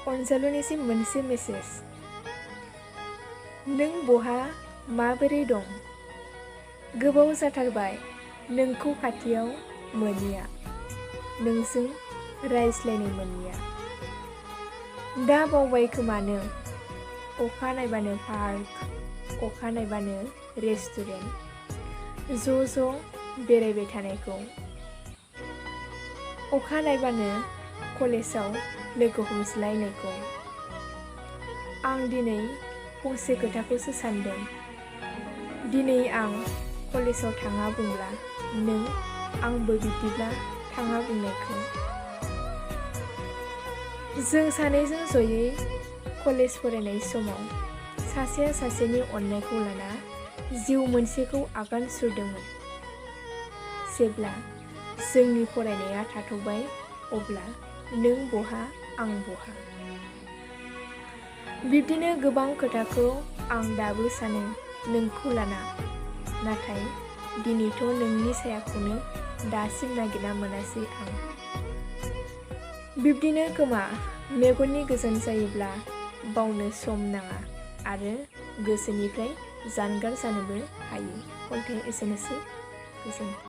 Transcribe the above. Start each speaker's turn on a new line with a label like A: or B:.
A: अनजालुनिसिम मोनसे मेसेज। नों बहा माबोरै दं? गोबाव जाथारबाय नोंखौ खाथियाव मोनिया, नोंजों रायज्लायनो मोनिया। दा बावबाय खोमानो अखा नायबानो पार्क, अखा नायबानो रेस्टुरेन्ट, ज' बेरायबाय थानायखौ। अखा नायबानो कलेजाव लोगो हमज्लायनायखौ। आं दिनै फंसे खोथाखौसो सानदों। दिनै आं कलेजाव थाङा बुंब्ला नों आंबो बिब्दिब्ला थाङा बुंनायखौ। जों सानैजों जयै कलेज फरायनाय समाव सासेया सासेनि अननायखौ लाना जिउ मोनसेखौ आगान सुरदोंमोन। जेब्ला जोंनि फरायनाया थाथ'बाय अब्ला नों बहा आं बहा। बिब्दिनो गोबां खोथाखौ आं दाबो सानो नोंखौ लाना, नाथाय दिनैथ' नोंनि सायाखौनो दासिम नागिरना मोनासै आं। बिब्दिनो खोमा मेगननि गोजोन जायोब्ला बावनो सम नाङा आरो गोसोनिफ्राय जानगार जानोबो हायो। खन्थाइ एसेनोसै। गोजोन्थों।